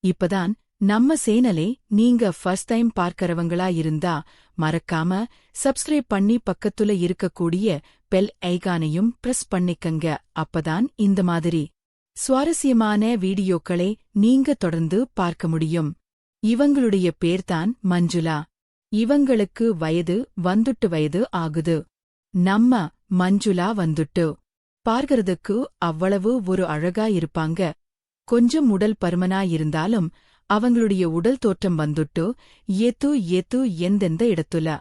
இப்பதான் நம்ம சேனலை நீங்க ஃபர்ஸ்ட் டைம் பார்க்கறவங்களா இருந்தா மறக்காம சப்ஸ்கிரைப் பண்ணி பக்கத்துல இருக்கக்கூடிய பெல் ஐகானையும் பிரஸ் பண்ணிக்கங்க. அப்பதான் இந்த மாதிரி சுவாரஸ்யமான வீடியோக்களை நீங்க தொடர்ந்து பார்க்க முடியும். இவங்களுடைய பேர்தான் மஞ்சுளா. இவங்களுக்கு வயது ஆகுது. நம்ம மஞ்சுளா பார்க்கறதுக்கு அவ்வளவு ஒரு அழகா இருப்பாங்க. கொஞ்சம் உடல் பருமனா இருந்தாலும் அவங்களுடைய உடல் தோற்றம் ஏத்து எந்தெந்த இடத்துல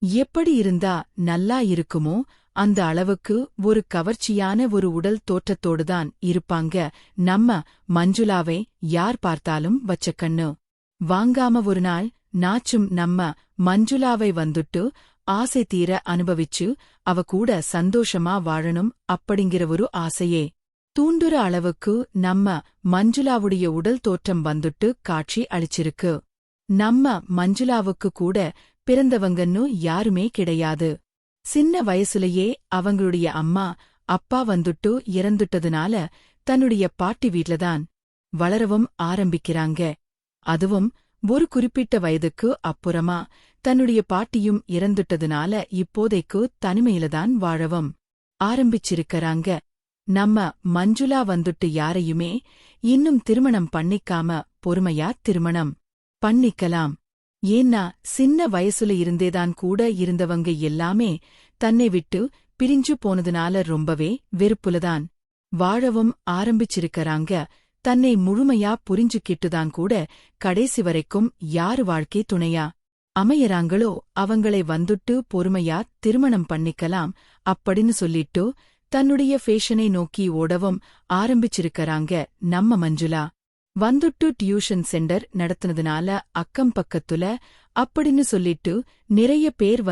எப்படி இருந்தா நல்லா இருக்குமோ அந்த அளவுக்கு ஒரு கவர்ச்சியான ஒரு உடல் தோற்றத்தோடுதான் இருப்பாங்க. நம்ம மஞ்சுளாவை யார் பார்த்தாலும் வச்ச கண்ணு வாங்காம ஒரு நாள் நாச்சும் நம்ம மஞ்சுளாவை ஆசை தீர அனுபவிச்சு அவ கூட சந்தோஷமா வாழணும் அப்படிங்கிற ஒரு ஆசையே தூண்டுற அளவுக்கு நம்ம மஞ்சுளாவுடைய உடல் தோற்றம் காட்சி அளிச்சிருக்கு. நம்ம மஞ்சுளாவுக்கு கூட பிறந்தவங்கன்னு யாருமே கிடையாது. சின்ன வயசுலயே அவங்களுடைய அம்மா அப்பா இறந்துட்டதுனால தன்னுடைய பாட்டி வீட்லதான் வளரவும் ஆரம்பிக்கிறாங்க. அதுவும் ஒரு குறிப்பிட்ட வயதுக்கு அப்புறமா தன்னுடைய பாட்டியும் இறந்துட்டதுனால இப்போதைக்கு தனிமையில்தான் வாழவும் ஆரம்பிச்சிருக்கறாங்க. நம்ம மஞ்சுளா யாரையுமே இன்னும் திருமணம் பண்ணிக்காம பொறுமையா திருமணம் பண்ணிக்கலாம். ஏன்னா சின்ன வயசுல இருந்தேதான் கூட இருந்தவங்க எல்லாமே தன்னை விட்டு பிரிஞ்சு போனதுனால ரொம்பவே வெறுப்புலதான் வாழவும் ஆரம்பிச்சிருக்கறாங்க. தன்னை முழுமையா புரிஞ்சுக்கிட்டுதான் கூட கடைசி வரைக்கும் யாரு வாழ்க்கை துணையா அமையறாங்களோ அவங்களை பொறுமையா திருமணம் பண்ணிக்கலாம் அப்படின்னு சொல்லிட்டு தன்னுடைய ஃபேஷனை நோக்கி ஓடவும் ஆரம்பிச்சிருக்கறாங்க. நம்ம மஞ்சுளா டியூஷன் சென்டர் நடத்துனதுனால அக்கம் பக்கத்துல அப்படின்னு சொல்லிட்டு நிறைய பேர்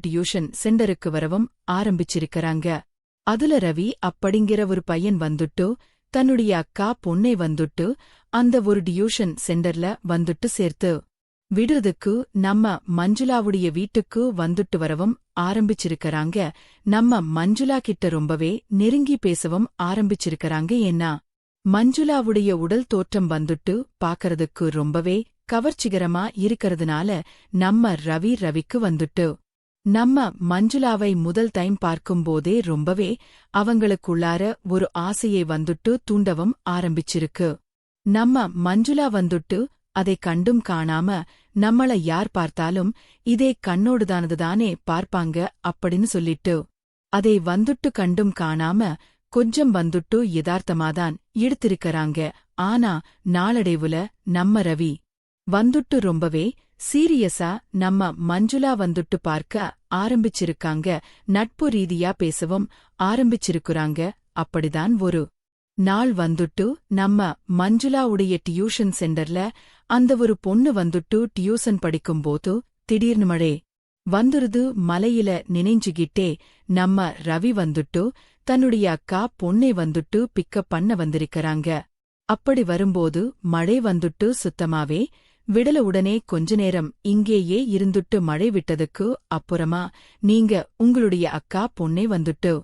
டியூஷன் சென்டருக்கு வரவும் ஆரம்பிச்சிருக்கறாங்க. அதுல ரவி அப்படிங்கிற ஒரு பையன் தன்னுடைய அக்கா பொண்ணை அந்த ஒரு டியூஷன் சென்டர்ல சேர்த்து விடுறதுக்கு நம்ம மஞ்சுளாவுடைய வீட்டுக்கு வரவும் ஆரம்பிச்சிருக்கறாங்க. நம்ம மஞ்சுளா கிட்ட ரொம்பவே நெருங்கி பேசவும் ஆரம்பிச்சிருக்கறாங்க. ஏன்னா மஞ்சுளாவுடைய உடல் தோற்றம் பாக்கறதுக்கு ரொம்பவே கவர்ச்சிகரமா இருக்கறதுனால நம்ம ரவிக்கு நம்ம மஞ்சுளாவை முதல் டைம் பார்க்கும்போதே ரொம்பவே அவங்களுக்குள்ளார ஒரு ஆசையை தூண்டவும் ஆரம்பிச்சிருக்கு. நம்ம மஞ்சுளா அதை கண்டும் காணாம நம்மள யார் பார்த்தாலும் இதே கண்ணோடுதானதுதானே பார்ப்பாங்க அப்படின்னு சொல்லிட்டு அதை கண்டும் காணாம கொஞ்சம் யதார்த்தமாதான் எடுத்திருக்கறாங்க. ஆனா நாளடைவுல நம்ம ரவி ரொம்பவே சீரியஸா நம்ம மஞ்சுளா பார்க்க ஆரம்பிச்சிருக்காங்க. நட்பு ரீதியா பேசவும் ஆரம்பிச்சிருக்குறாங்க. அப்படிதான் ஒரு நாள் நம்ம மஞ்சுளாவுடைய டியூஷன் சென்டர்ல அந்த ஒரு பொண்ணு டியூசன் படிக்கும்போது திடீர்னு மழை வந்துருது. மலையில நினைஞ்சுகிட்டே நம்ம ரவி தன்னுடைய அக்கா பொண்ணை பிக்கப் பண்ண வந்திருக்கறாங்க. அப்படி வரும்போது மழை சுத்தமாவே விடல. உடனே கொஞ்ச நேரம் இங்கேயே மழை விட்டதுக்கு அப்புறமா நீங்க உங்களுடைய அக்கா பொண்ணை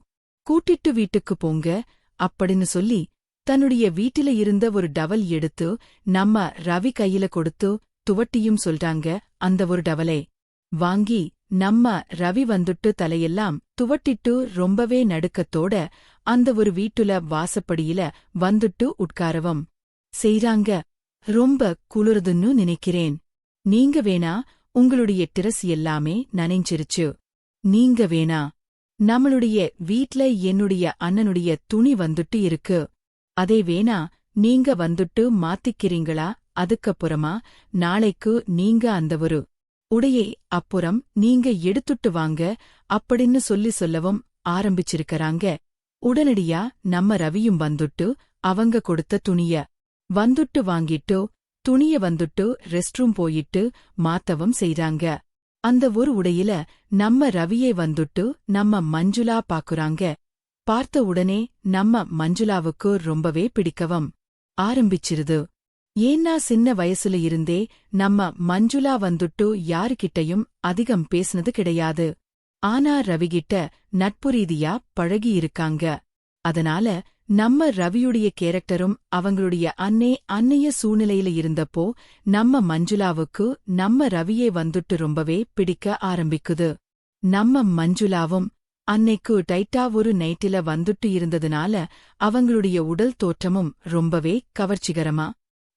கூட்டிட்டு வீட்டுக்கு போங்க அப்படின்னு சொல்லி தன்னுடைய வீட்டில இருந்த ஒரு டவல் எடுத்து நம்ம ரவி கையில கொடுத்து துவட்டியும் சொல்றாங்க. அந்த ஒரு டவலை வாங்கி நம்ம ரவி தலையெல்லாம் துவட்டிட்டு ரொம்பவே நடுக்கத்தோட அந்த ஒரு வீட்டுல வாசப்படியில உட்காரவும் செய்றாங்க. ரொம்ப குளிருதுன்னு நினைக்கிறேன். நீங்க வேணா உங்களுடைய டிரஸ் எல்லாமே நனைஞ்சிருச்சு. நீங்க வேணா நம்மளுடைய வீட்ல என்னுடைய அண்ணனுடைய துணி இருக்கு. அதை வேணா நீங்க மாத்திக்கிறீங்களா? அதுக்கப்புறமா நாளைக்கு நீங்க அந்த ஒரு உடையை அப்புறம் நீங்க எடுத்துட்டு வாங்க அப்படின்னு சொல்லவும் ஆரம்பிச்சிருக்கறாங்க. உடனடியா நம்ம ரவியும் அவங்க கொடுத்த துணிய வாங்கிட்டு துணிய ரெஸ்ட் ரூம் போயிட்டு மாத்தவும் செய்றாங்க. அந்த ஒரு உடையில நம்ம ரவியை நம்ம மஞ்சுளா பாக்குறாங்க. பார்த்த உடனே நம்ம மஞ்சுளாவுக்கு ரொம்பவே பிடிக்கவும் ஆரம்பிச்சிருது. ஏன்னா சின்ன வயசுல இருந்தே நம்ம மஞ்சுளா யாருகிட்டையும் அதிகம் பேசினது கிடையாது. ஆனா ரவிகிட்ட நட்பு ரீதியா பழகியிருக்காங்க. அதனால நம்ம ரவியுடைய கேரக்டரும் அவங்களுடைய அன்னைய சூழ்நிலையில இருந்தப்போ நம்ம மஞ்சுளாவுக்கு நம்ம ரவியே வந்துட்டு ரொம்பவே பிடிக்க ஆரம்பிக்குது. நம்ம மஞ்சுளாவும் அன்னைக்கு டைட்டா ஒரு நைட்டில வந்துட்டு இருந்ததுனால அவங்களுடைய உடல் தோற்றமும் ரொம்பவே கவர்ச்சிகரமா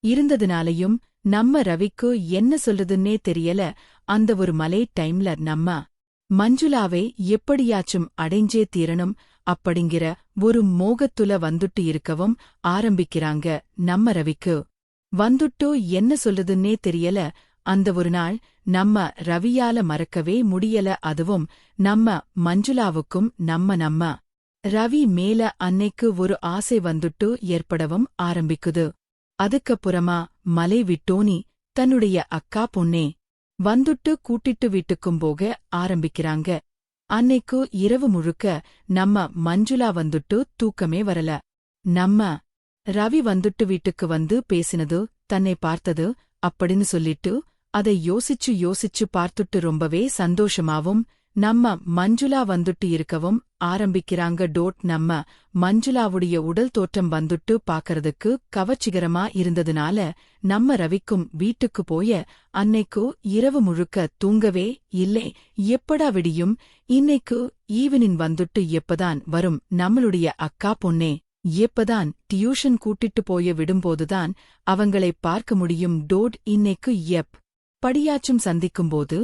இருந்ததுனாலையும் நம்ம ரவிக்கு என்ன சொல்றதுன்னே தெரியல. அந்த ஒரு மலை டைம்ல நம்ம மஞ்சுளாவை எப்படியாச்சும் அடைஞ்சே தீரணும் அப்படிங்கிற ஒரு மோகத்துல வந்துட்டு இருக்கவும் ஆரம்பிக்கிறாங்க நம்ம ரவிக்கு. வந்துட்டு என்ன சொல்றதுன்னே தெரியல. அந்த ஒரு நாள் நம்ம ரவியால மறக்கவே முடியல. அதுவும் நம்ம மஞ்சுளாவுக்கும் நம்ம ரவி மேல அன்னைக்கு ஒரு ஆசை வந்துட்டு ஏற்படவும் ஆரம்பிக்குது. அதுக்கப்புறமா மலை விட்டோனி தன்னுடைய அக்கா பொண்ணே வந்துட்டு கூட்டிட்டு வீட்டுக்கும் போக ஆரம்பிக்கிறாங்க. அன்னைக்கு இரவு முழுக்க நம்ம மஞ்சுளா வந்துட்டு தூக்கமே வரல. நம்ம ரவி வந்துட்டு வீட்டுக்கு வந்து பேசினது, தன்னை பார்த்தது அப்படின்னு சொல்லிட்டு அதை யோசிச்சு பார்த்துட்டு ரொம்பவே சந்தோஷமாவும் நம்ம மஞ்சுளா வந்துட்டு இருக்கவும் ஆரம்பிக்கிறாங்க. நம்ம மஞ்சுளாவுடைய உடல் தோற்றம் வந்துட்டு பாக்கறதுக்கு கவர்ச்சிகரமா இருந்ததுனால நம்ம ரவிக்கும் வீட்டுக்கு போய அன்னைக்கு இரவு முழுக்க தூங்கவே இல்லை. எப்படா விடியும், இன்னைக்கு ஈவினிங் வந்துட்டு எப்பதான் வரும் நம்மளுடைய அக்கா பொண்ணே, எப்பதான் டியூஷன் கூட்டிட்டு போய விடும்போதுதான் அவங்களை பார்க்க முடியும். இன்னைக்கு படியாச்சும் சந்திக்கும்போது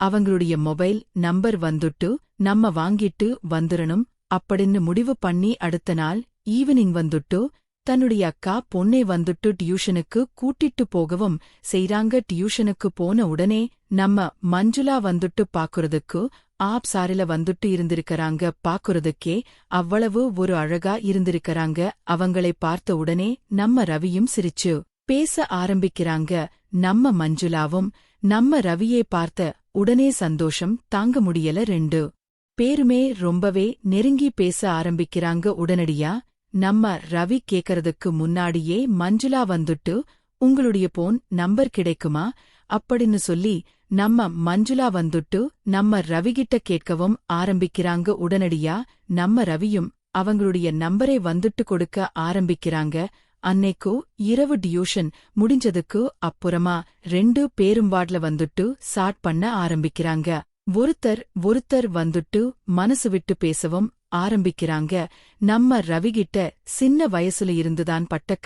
அவங்களுடைய மொபைல் நம்பர் வந்துட்டு நம்ம வாங்கிட்டு வந்துரணும் அப்படின்னு முடிவு பண்ணி அடுத்த நாள் ஈவினிங் வந்துட்டு தன்னுடைய அக்கா பொண்ணை வந்துட்டு டியூஷனுக்கு கூட்டிட்டு போகவும் செய்றாங்க. டியூஷனுக்கு போன உடனே நம்ம மஞ்சுளா வந்துட்டு பாக்குறதுக்கு சாரில வந்துட்டு இருந்திருக்கறாங்க. பாக்குறதுக்கே அவ்வளவு ஒரு அழகா இருந்திருக்கறாங்க. அவங்களை பார்த்த உடனே நம்ம ரவியும் சிரிச்சு பேச ஆரம்பிக்கிறாங்க. நம்ம மஞ்சுளாவும் நம்ம ரவியை பார்த்த உடனே சந்தோஷம் தாங்க முடியல. ரெண்டு பேருமே ரொம்பவே நெருங்கி பேச ஆரம்பிக்கிறாங்க. உடனடியா நம்ம ரவி கேக்கறதுக்கு முன்னாடியே மஞ்சுளா வந்துட்டு உங்களுடைய போன் நம்பர் கிடைக்குமா அப்படின்னு சொல்லி நம்ம மஞ்சுளா வந்துட்டு நம்ம ரவிகிட்ட கேட்கவும் ஆரம்பிக்கிறாங்க. உடனடியா நம்ம ரவியும் அவங்களுடைய நம்பரை வந்துட்டு கொடுக்க ஆரம்பிக்கிறாங்க. அன்னைக்கு இரவு டியூஷன் முடிஞ்சதுக்கு அப்புறமா ரெண்டு பேரும் வார்ட்ல வந்துட்டு சாட் பண்ண ஆரம்பிக்கிறாங்க. ஒருத்தர் வந்துட்டு மனசு விட்டு பேசவும் ஆரம்பிக்கிறாங்க. நம்ம ரவிகிட்ட சின்ன வயசுல இருந்துதான் பட்ட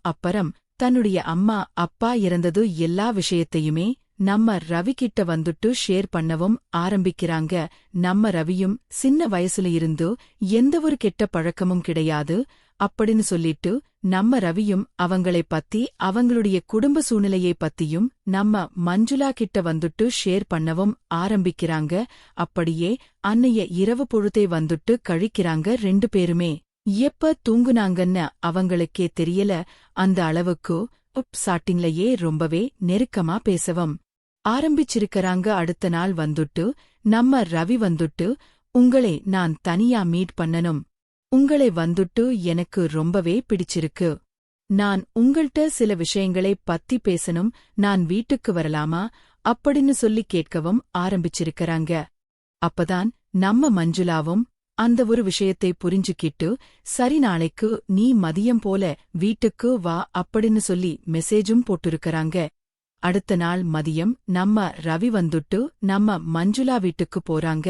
அப்புறம் தன்னுடைய அம்மா அப்பா இறந்தது எல்லா விஷயத்தையுமே நம்ம ரவிகிட்ட வந்துட்டு ஷேர் பண்ணவும் ஆரம்பிக்கிறாங்க. நம்ம ரவியும் சின்ன வயசுல இருந்து எந்த ஒரு கெட்ட பழக்கமும் கிடையாது அப்படின்னு சொல்லிட்டு நம்ம ரவியும் அவங்களை பத்தி அவங்களுடைய குடும்ப சூழ்நிலையை பத்தியும் நம்ம மஞ்சுளா கிட்ட வந்துட்டு ஷேர் பண்ணவும் ஆரம்பிக்கிறாங்க. அப்படியே அன்னைய இரவு பொழுதை வந்துட்டு கழிக்கிறாங்க. ரெண்டு பேருமே எப்ப தூங்குனாங்கன்னு அவங்களுக்கே தெரியல. அந்த அளவுக்கு ஸ்டார்டிங்லயே ரொம்பவே நெருக்கமா பேசவும் ஆரம்பிச்சிருக்கறாங்க. அடுத்த நாள் வந்துட்டு நம்ம ரவி வந்துட்டு உங்களை நான் தனியா மீட் பண்ணணும், உங்களை வந்துட்டு எனக்கு ரொம்பவே பிடிச்சிருக்கு, நான் உங்கள்ட்ட சில விஷயங்களை பத்தி பேசணும், நான் வீட்டுக்கு வரலாமா அப்படின்னு சொல்லி கேட்கவும் ஆரம்பிச்சிருக்கறாங்க. அப்பதான் நம்ம மஞ்சுளாவும் அந்த ஒரு விஷயத்தை புரிஞ்சுக்கிட்டு சரி நாளைக்கு நீ மதியம் போல வீட்டுக்கு வா அப்படின்னு சொல்லி மெசேஜும் போட்டிருக்கறாங்க. அடுத்த நாள் மதியம் நம்ம ரவி வந்துட்டு நம்ம மஞ்சுளா வீட்டுக்கு போறாங்க.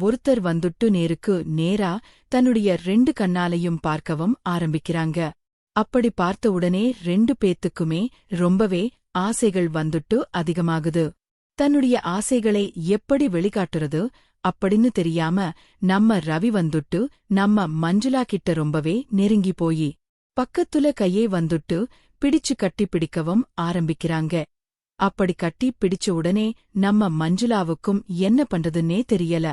ஒருத்தர் வந்துட்டு நேருக்கு நேரா தன்னுடைய ரெண்டு கண்ணாலையும் பார்க்கவும் ஆரம்பிக்கிறாங்க. அப்படி பார்த்த உடனே ரெண்டு பேத்துக்குமே ரொம்பவே ஆசைகள் வந்துட்டு அதிகமாகுது. தன்னுடைய ஆசைகளை எப்படி வெளிக்காட்டுறது அப்படின்னு தெரியாம நம்ம ரவி வந்துட்டு நம்ம மஞ்சுளா கிட்ட ரொம்பவே நெருங்கி போயி பக்கத்துல கையே வந்துட்டு பிடிச்சு கட்டி பிடிக்கவும் ஆரம்பிக்கிறாங்க. அப்படி கட்டி பிடிச்ச உடனே நம்ம மஞ்சுளாவுக்கும் என்ன பண்றதுன்னே தெரியல.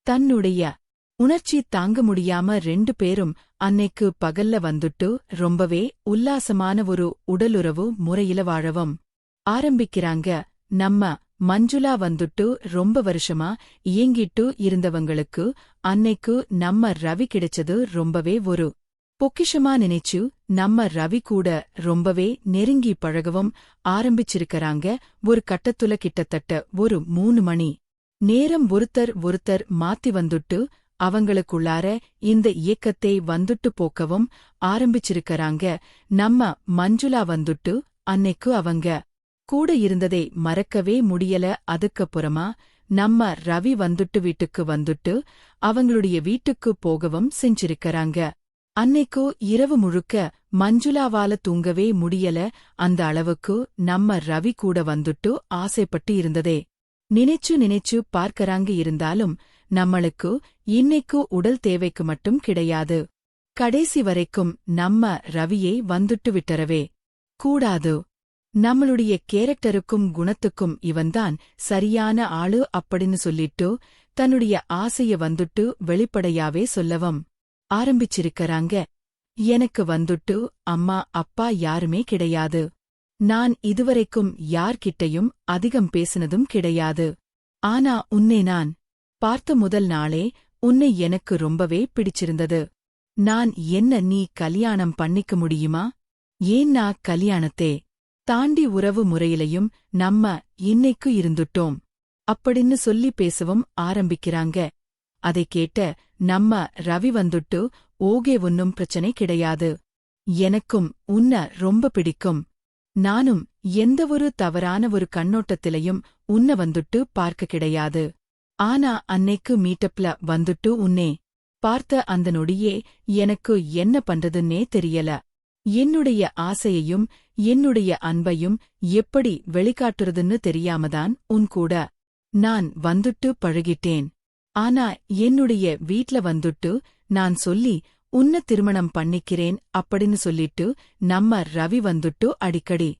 தன்னுடைய உணர்ச்சி தாங்க முடியாம ரெண்டு பேரும் அன்னைக்கு பகல்ல வந்துட்டு ரொம்பவே உல்லாசமான ஒரு உடலுறவு முறையில வாழவும் ஆரம்பிக்கிறாங்க. நம்ம மஞ்சுளா வந்துட்டு ரொம்ப வருஷமா இயங்கிட்டு இருந்தவங்களுக்கு அன்னைக்கு நம்ம ரவி கிடைச்சது ரொம்பவே ஒரு பொக்கிஷமா நினைச்சு நம்ம ரவி கூட ரொம்பவே நெருங்கி பழகவும் ஆரம்பிச்சிருக்கறாங்க. ஒரு கட்டத்துல கிட்டத்தட்ட ஒரு 3 மணி நேரம் ஒருத்தர் மாத்தி வந்துட்டு அவங்களுக்குள்ளார இந்த இயக்கத்தை வந்துட்டு போக்கவும் ஆரம்பிச்சிருக்கறாங்க. நம்ம மஞ்சுளா வந்துட்டு அன்னைக்கு அவங்க கூட இருந்ததை மறக்கவே முடியல. அதுக்கப்புறமா நம்ம ரவி வந்துட்டு வீட்டுக்கு வந்துட்டு அவங்களுடைய வீட்டுக்கு போகவும் செஞ்சிருக்கறாங்க. அன்னைக்கு இரவு முழுக்க மஞ்சுளாவால தூங்கவே முடியல. அந்த அளவுக்கு நம்ம ரவி கூட வந்துட்டு ஆசைப்பட்டு இருந்ததே நினைச்சு நினைச்சு பார்க்கறாங்க. இருந்தாலும் நம்மளுக்கு இன்னைக்கு உடல் தேவைக்கு மட்டும் கிடையாது. கடைசி வரைக்கும் நம்ம ரவியை வந்துட்டு விட்டறவே கூடாது. நம்மளுடைய கேரக்டருக்கும் குணத்துக்கும் இவன்தான் சரியான ஆளு அப்படின்னு சொல்லிட்டு தன்னுடைய ஆசைய வந்துட்டு வெளிப்படையாவே சொல்லவும் ஆரம்பிச்சிருக்கறாங்க. எனக்கு வந்துட்டு அம்மா அப்பா யாருமே கிடையாது. நான் இதுவரைக்கும் யார்கிட்டையும் அதிகம் பேசினதும் கிடையாது. ஆனா உன்னை நான் பார்த்த முதல் நாளே உன்னை எனக்கு ரொம்பவே பிடிச்சிருந்தது. நான் என்ன நீ கல்யாணம் பண்ணிக்க முடியுமா? ஏன்னா கல்யாணத்தே தாண்டி உறவு முறையிலையும் நம்ம இன்னைக்கு இருந்துட்டோம் அப்படின்னு சொல்லி பேசவும் ஆரம்பிக்கிறாங்க. அதை கேட்ட நம்ம ரவி வந்துட்டு ஓகே, ஒன்னும் பிரச்சனை கிடையாது. எனக்கும் உன்ன ரொம்ப பிடிக்கும். நானும் எந்தவொரு தவறான ஒரு கண்ணோட்டத்திலையும் உன்ன வந்துட்டு பார்க்க கிடையாது. ஆனா அன்னைக்கு மீட்டப்ல வந்துட்டு உன்னே பார்த்த அந்த நொடியே எனக்கு என்ன பண்றதுன்னே தெரியல. என்னுடைய ஆசையையும் என்னுடைய அன்பையும் எப்படி வெளிக்காட்டுறதுன்னு தெரியாமதான் உன் கூட நான் வந்துட்டு பழகிட்டேன். ஆனா என்னுடைய வீட்ல வந்துட்டு நான் சொல்லி உன்ன திருமணம் பண்ணிக்கிறேன் அப்படின்னு சொல்லிட்டு நம்ம ரவி வந்துட்டு அடிக்கடி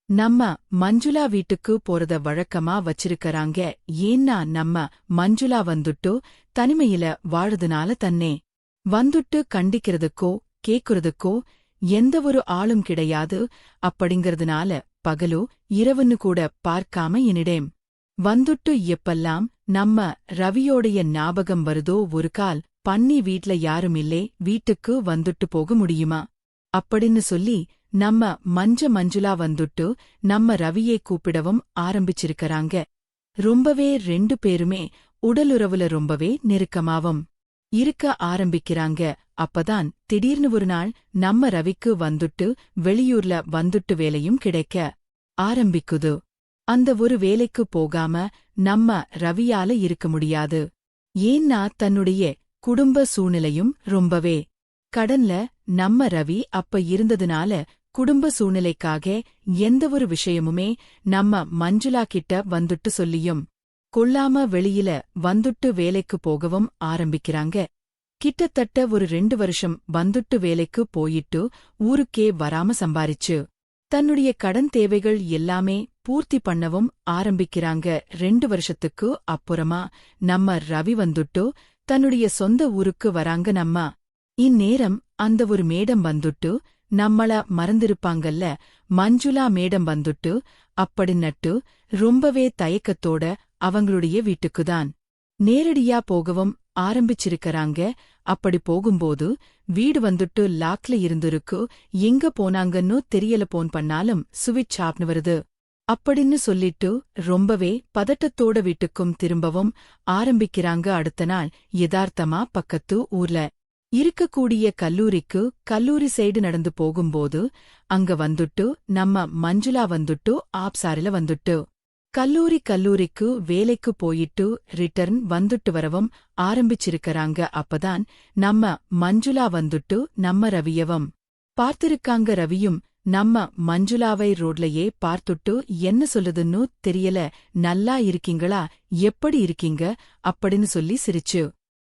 நம்ம மஞ்சுளா வீட்டுக்கு போறத வழக்கமா வச்சிருக்கறாங்க. ஏன்னா நம்ம மஞ்சுளா வந்துட்டு தனிமையில வாழுதுனால தன்னே வந்துட்டு கண்டிக்கிறதுக்கோ கேக்குறதுக்கோ எந்தவொரு ஆளும் கிடையாது. அப்படிங்கறதுனால பகலோ இரவுன்னு கூட பார்க்காம என்னிடேம் வந்துட்டு எப்பெல்லாம் நம்ம ரவியோடைய ஞாபகம் வருதோ ஒரு கால் பண்ணி வீட்ல யாருமில்லே, வீட்டுக்கு வந்துட்டு போக முடியுமா அப்படின்னு சொல்லி நம்ம மஞ்சுளா வந்துட்டு நம்ம ரவியை கூப்பிடவும் ஆரம்பிச்சிருக்கறாங்க. ரொம்பவே 2 பேருமே உடலுறவுல ரொம்பவே நெருக்கமாவும் இருக்க ஆரம்பிக்கிறாங்க. அப்பதான் திடீர்னு ஒரு நாள் நம்ம ரவிக்கு வந்துட்டு வெளியூர்ல வந்துட்டு வேலையும் கிடைக்க ஆரம்பிக்குது. அந்த ஒரு வேலைக்கு போகாம நம்ம ரவியால இருக்க முடியாது. ஏன்னா தன்னுடைய குடும்ப சூழ்நிலையும் ரொம்பவே கடன்ல நம்ம ரவி அப்ப இருந்ததுனால குடும்ப சூழ்நிலைக்காக எந்தவொரு விஷயமுமே நம்ம மஞ்சுளா கிட்ட வந்துட்டு சொல்லியும் கொள்ளாம வெளியில வந்துட்டு வேலைக்கு போகவும் ஆரம்பிக்கிறாங்க. கிட்டத்தட்ட ஒரு 2 வருஷம் வந்துட்டு வேலைக்கு போயிட்டு ஊருக்கே வராம சம்பாரிச்சு தன்னுடைய கடன் தேவைகள் எல்லாமே பூர்த்தி பண்ணவும் ஆரம்பிக்கிறாங்க. 2 வருஷத்துக்கு அப்புறமா நம்ம ரவி வந்துட்டு தன்னுடைய சொந்த ஊருக்கு வராங்க. நம்ம இந்நேரம் அந்த ஒரு மேடம் வந்துட்டு நம்மள மறந்திருப்பாங்கல்ல, மஞ்சுளா மேடம் வந்துட்டு அப்படின்னட்டு ரொம்பவே தயக்கத்தோட அவங்களுடைய வீட்டுக்குதான் நேரடியா போகவும் ஆரம்பிச்சிருக்கறாங்க. அப்படி போகும்போது வீடு வந்துட்டு லாக்ல இருந்திருக்கு. எங்க போனாங்கன்னு தெரியல. போன் பண்ணாலும் சுவிட்ச் ஆப்னு வருது அப்படின்னு சொல்லிட்டு ரொம்பவே பதட்டத்தோட வீட்டுக்கும் திரும்பவும் ஆரம்பிக்கிறாங்க. அடுத்த நாள் யதார்த்தமா பக்கத்து ஊர்ல இருக்கக்கூடிய கல்லூரி சைடு நடந்து போகும்போது அங்க வந்துட்டு நம்ம மஞ்சுளா வந்துட்டு ஆப்சாரில வந்துட்டு கல்லூரிக்கு வேலைக்கு போயிட்டு ரிட்டர்ன் வந்துட்டு வரவும் ஆரம்பிச்சிருக்கறாங்க. அப்பதான் நம்ம மஞ்சுளா வந்துட்டு நம்ம ரவியவும் பார்த்திருக்காங்க. ரவியும் நம்ம மஞ்சுளாவை ரோட்லயே பார்த்துட்டு என்ன சொல்லுதுன்னு தெரியல, நல்லா இருக்கீங்களா, எப்படி இருக்கீங்க அப்படின்னு சொல்லி சிரிச்சு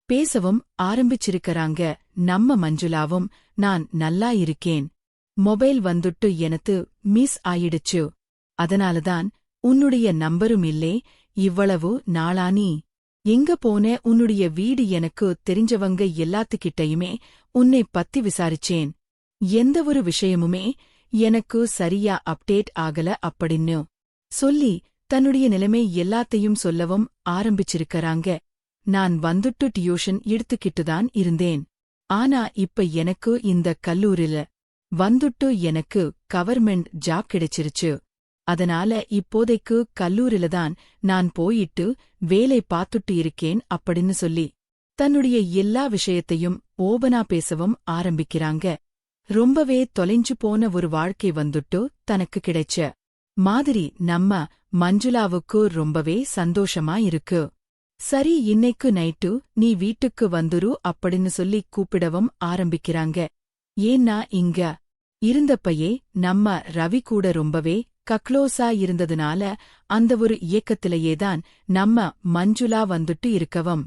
பேசவும் ஆரம்பிச்சிருக்கறாங்க. நம்ம மஞ்சுளாவும் நான் நல்லா இருக்கேன், மொபைல் வந்துட்டு எனக்கு மிஸ் ஆயிடுச்சு, அதனாலதான் உன்னுடைய நம்பரும் இல்லே, இவ்வளவு நாளா நீ எங்க போன, உன்னுடைய வீடு எனக்கு தெரிஞ்சவங்க எல்லாத்துக்கிட்டையுமே உன்னை பத்தி விசாரிச்சேன், எந்தவொரு விஷயமுமே எனக்கு சரியா அப்டேட் ஆகல அப்படின்னு சொல்லி தன்னுடைய நிலைமை எல்லாத்தையும் சொல்லவும் ஆரம்பிச்சிருக்கறாங்க. நான் வந்துட்டு டியூஷன் எடுத்துக்கிட்டுதான் இருந்தேன். ஆனா இப்ப எனக்கு இந்த கல்லூரில வந்துட்டு எனக்கு கவர்மெண்ட் ஜாப் கிடைச்சிருச்சு. அதனால இப்போதைக்கு கல்லூரிலதான் நான் போயிட்டு வேலை பார்த்துட்டு இருக்கேன் அப்படின்னு சொல்லி தன்னுடைய எல்லா விஷயத்தையும் ஓபனா பேசவும் ஆரம்பிக்கிறாங்க. ரொம்பவே தொலைஞ்சு போன ஒரு வாழ்க்கை வந்துட்டு தனக்கு கிடைச்ச மாதிரி நம்ம மஞ்சுளாவுக்கு ரொம்பவே சந்தோஷமா இருக்கு. சரி, இன்னைக்கு நைட்டு நீ வீட்டுக்கு வந்துரு அப்படின்னு சொல்லி கூப்பிடவும் ஆரம்பிக்கிறாங்க. ஏன்னா இங்க இருந்தப்பயே நம்ம ரவி கூட ரொம்பவே கக்ளோஸா இருந்ததுனால அந்த ஒரு இயக்கத்திலேயேதான் நம்ம மஞ்சுளா வந்துட்டு இருக்கவும்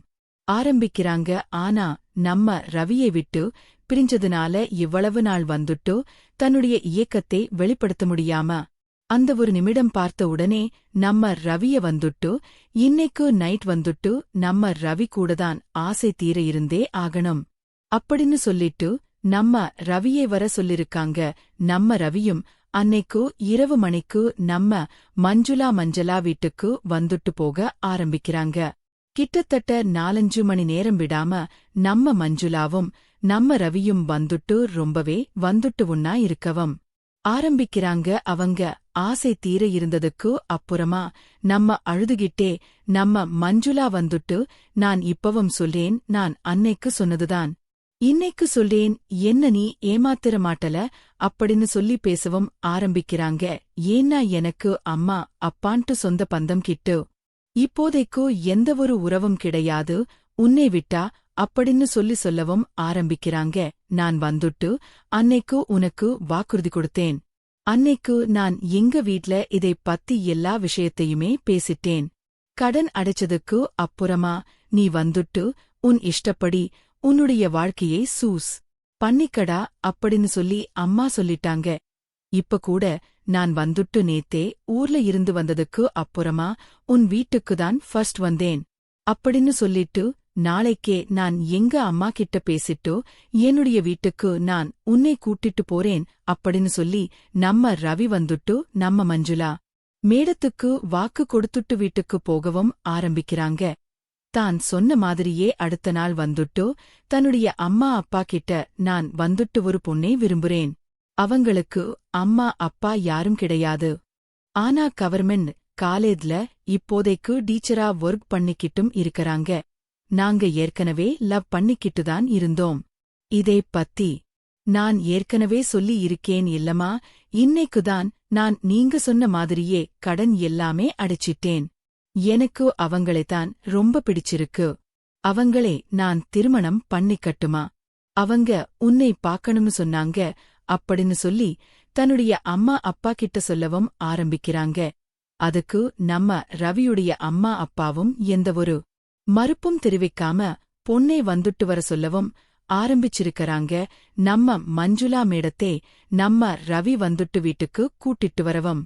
ஆரம்பிக்கிறாங்க. ஆனா நம்ம ரவியை விட்டு பிரிஞ்சதுனால இவ்வளவு நாள் வந்துட்டு தன்னுடைய இயக்கத்தை வெளிப்படுத்த முடியாம அந்த ஒரு நிமிடம் பார்த்த உடனே நம்ம ரவிய வந்துட்டு இன்னைக்கு நைட் வந்துட்டு நம்ம ரவி கூடதான் ஆசை தீர இருந்தே ஆகணும் அப்படின்னு சொல்லிட்டு நம்ம ரவியை வர சொல்லிருக்காங்க. நம்ம ரவியும் அன்னைக்கு இரவு மணிக்கு நம்ம மஞ்சுளா வீட்டுக்கு வந்துட்டு போக ஆரம்பிக்கிறாங்க. கிட்டத்தட்ட 4-5 மணி நேரம் விடாம நம்ம மஞ்சுளாவும் நம்ம ரவியும் வந்துட்டு ரொம்பவே வந்துட்டு ஒன்னா இருக்கவும் ஆரம்பிக்கிறாங்க. அவங்க ஆசை தீர இருந்ததுக்கு அப்புறமா நம்ம அழுதுகிட்டே நம்ம மஞ்சுளா வந்துட்டு நான் இப்பவும் சொல்றேன், நான் அன்னைக்கு சொன்னதுதான் இன்னைக்கு சொல்றேன், என்ன நீ ஏமாத்திர மாட்டல அப்படின்னு சொல்லி பேசவும் ஆரம்பிக்கிறாங்க. ஏன்னா எனக்கு அம்மா அப்பான்ட்டு சொந்த பந்தம் கிட்டு இப்போதைக்கு எந்த ஒரு உறவும் கிடையாது, உன்னை விட்டா அப்படின்னு சொல்லவும் ஆரம்பிக்கிறாங்க. நான் வந்துட்டு அன்னைக்கு உனக்கு வாக்குறுதி கொடுத்தேன். அன்னைக்கு நான் எங்க வீட்ல இதை பத்தி எல்லா விஷயத்தையுமே பேசிட்டேன். கடன் அடைச்சதுக்கு அப்புறமா நீ வந்துட்டு உன் இஷ்டப்படி உன்னுடைய வாழ்க்கையை சூஸ் பண்ணிக்கடா அப்படின்னு சொல்லி அம்மா சொல்லிட்டாங்க. இப்ப கூட நான் வந்துட்டு நேத்தே ஊர்ல இருந்து வந்ததுக்கு அப்புறமா உன் வீட்டுக்குதான் ஃபர்ஸ்ட் வந்தேன் அப்படின்னு சொல்லிட்டு நாளைக்கே நான் எங்க அம்மா கிட்ட பேசிட்டு என்னுடைய வீட்டுக்கு நான் உன்னை கூட்டிட்டு போறேன் அப்படின்னு சொல்லி நம்ம ரவி வந்துட்டு நம்ம மஞ்சுளா மேடத்துக்கு வாக்கு கொடுத்துட்டு வீட்டுக்கு போகவும் ஆரம்பிக்கிறாங்க. தான் சொன்ன மாதிரியே அடுத்த நாள் வந்துட்டு தன்னுடைய அம்மா அப்பா கிட்ட நான் வந்துட்டு ஒரு பொண்ணை விரும்புறேன். அவங்களுக்கு அம்மா அப்பா யாரும் கிடையாது. ஆனா கவர்மெண்ட் காலேஜ்ல இப்போதைக்கு டீச்சரா ஒர்க் பண்ணிக்கிட்டும் இருக்கறாங்க. நாங்க ஏற்கனவே லவ் பண்ணிக்கிட்டுதான் இருந்தோம். இதை பத்தி நான் ஏற்கனவே சொல்லி இருக்கேன் இல்லமா, இன்னைக்குதான் நான் நீங்க சொன்ன மாதிரியே கடன் எல்லாமே அடைச்சிட்டேன். எனக்கு அவங்களைத்தான் ரொம்ப பிடிச்சிருக்கு. அவங்களே நான் திருமணம் பண்ணிக்கட்டுமா? அவங்க உன்னை பார்க்கணும்னு சொன்னாங்க அப்படின்னு சொல்லி தன்னுடைய அம்மா அப்பா கிட்ட சொல்லவும் ஆரம்பிக்கிறாங்க. அதுக்கு நம்ம ரவியுடைய அம்மா அப்பாவும் எந்த ஒரு மறுப்பும் தெரிவிக்காம பொண்ணை வந்துட்டு வர சொல்லவும் ஆரம்பிச்சிருக்கறாங்க. நம்ம மஞ்சுளா மேடத்தே நம்ம ரவி வந்துட்டு வீட்டுக்கு கூட்டிட்டு வரவும்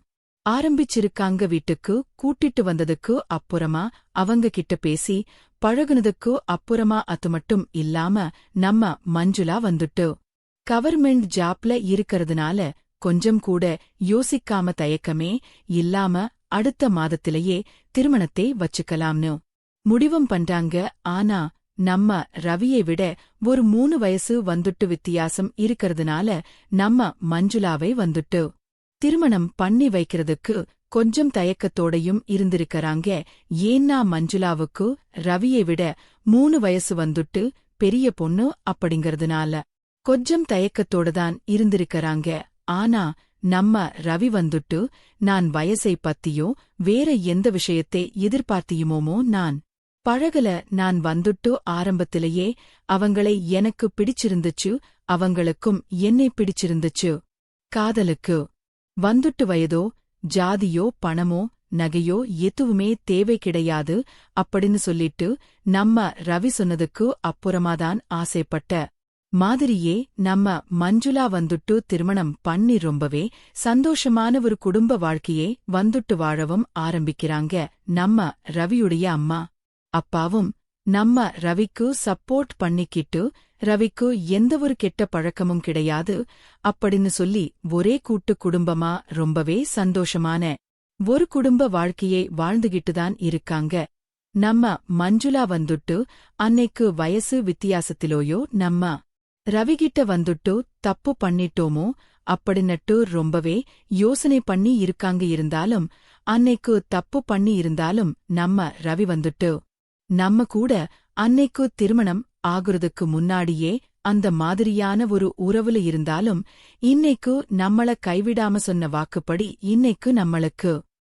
ஆரம்பிச்சிருக்காங்க. வீட்டுக்கு கூட்டிட்டு வந்ததுக்கு அப்புறமா அவங்க கிட்ட பேசி பழகுனதுக்கு அப்புறமா அது மட்டும் இல்லாம நம்ம மஞ்சுளா வந்துட்டு கவர்மெண்ட் ஜாப்ல இருக்கறதுனால கொஞ்சம் கூட யோசிக்காம தயக்கமே இல்லாம அடுத்த மாதத்திலேயே திருமணத்தை வச்சுக்கலாம்னு முடிவும் பண்றாங்க. ஆனா நம்ம ரவியை விட ஒரு 3 வயசு வந்துட்டு வித்தியாசம் இருக்கறதுனால நம்ம மஞ்சுளாவை வந்துட்டு திருமணம் பண்ணி வைக்கிறதுக்கு கொஞ்சம் தயக்கத்தோடையும் இருந்திருக்கறாங்க. ஏன்னா மஞ்சுளாவுக்கு ரவியை விட 3 வயசு வந்துட்டு பெரிய பொண்ணு அப்படிங்கறதுனால கொஞ்சம் தயக்கத்தோடதான் இருந்திருக்கறாங்க. ஆனா நம்ம ரவி வந்துட்டு நான் வயசை பத்தியோ வேற எந்த விஷயத்தை எதிர்பார்த்தியுமோமோ நான் பழகல. நான் வந்துட்டு ஆரம்பத்திலேயே அவங்களை எனக்கு பிடிச்சிருந்துச்சு, அவங்களுக்கும் என்னை பிடிச்சிருந்துச்சு. காதலுக்கு வந்துட்டு வயதோ ஜாதியோ பணமோ நகையோ எதுவுமே தேவை கிடையாது அப்படின்னு சொல்லிட்டு நம்ம ரவி சொன்னதுக்கு அப்புறமாதான் ஆசைப்பட்ட மாதிரியே நம்ம மஞ்சுளா வந்துட்டு திருமணம் பண்ணி ரொம்பவே சந்தோஷமான ஒரு குடும்ப வாழ்க்கையே வந்துட்டு வாழவும் ஆரம்பிக்கிறாங்க. நம்ம ரவியுடைய அம்மா அப்பாவும் நம்ம ரவிக்கு சப்போர்ட் பண்ணிக்கிட்டு ரவிக்கு எந்த ஒரு கெட்ட பழக்கமும் கிடையாது அப்படின்னு சொல்லி ஒரே கூட்டு குடும்பமா ரொம்பவே சந்தோஷமான ஒரு குடும்ப வாழ்க்கையை வாழ்ந்துகிட்டுதான் இருக்காங்க. நம்ம மஞ்சுளா வந்துட்டு அன்னைக்கு வயசு வித்தியாசத்திலோயோ நம்ம ரவிகிட்ட வந்துட்டு தப்பு பண்ணிட்டோமோ அப்படின்னுட்டு ரொம்பவே யோசனை பண்ணி இருக்காங்க. இருந்தாலும் அன்னைக்கு தப்பு பண்ணி இருந்தாலும் நம்ம ரவி வந்துட்டு நம்ம கூட அன்னைக்கு திருமணம் ஆகுறதுக்கு முன்னாடியே அந்த மாதிரியான ஒரு உறவுல இருந்தாலும் இன்னைக்கு நம்மள கைவிடாம சொன்ன வாக்குப்படி இன்னைக்கு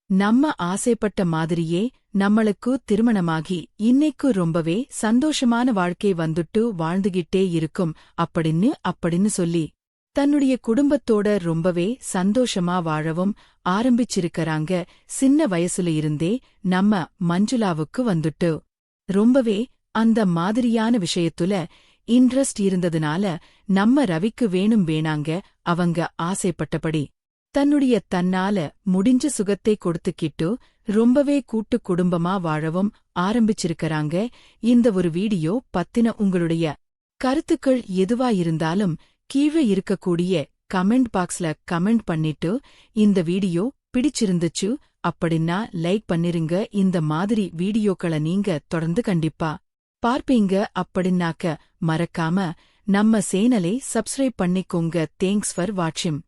நம்ம ஆசைப்பட்ட மாதிரியே நம்மளுக்கு திருமணமாகி இன்னைக்கு ரொம்பவே சந்தோஷமான வாழ்க்கை வந்துட்டு வாழ்ந்துகிட்டே இருக்கும் அப்படின்னு சொல்லி தன்னுடைய குடும்பத்தோட ரொம்பவே சந்தோஷமா வாழவும் ஆரம்பிச்சிருக்கறாங்க. சின்ன வயசுல இருந்தே நம்ம மஞ்சுளாவுக்கு வந்துட்டு ரொம்பவே அந்த மாதிரியான விஷயத்துல இன்ட்ரெஸ்ட் இருந்ததுனால நம்ம ரவிக்கு வேணாங்க அவங்க ஆசைப்பட்டபடி தன்னுடைய தன்னால முடிஞ்ச சுகத்தை கொடுத்துக்கிட்டு ரொம்பவே கூட்டு குடும்பமா வாழவும் ஆரம்பிச்சிருக்கறாங்க. இந்த ஒரு வீடியோ பத்தின உங்களுடைய கருத்துக்கள் எதுவா இருந்தாலும் கீழே இருக்கக்கூடிய கமெண்ட் பாக்ஸ்ல கமெண்ட் பண்ணிட்டு இந்த வீடியோ பிடிச்சிருந்துச்சு அப்படின்னா லைக் பண்ணிருங்க. இந்த மாதிரி வீடியோக்களை நீங்க தொடர்ந்து கண்டிப்பா பார்ப்பீங்க அப்படின்னாக்க மறக்காம நம்ம சேனலை சப்ஸ்கிரைப் பண்ணிக்கோங்க. தேங்க்ஸ் ஃபார் வாட்சிங்.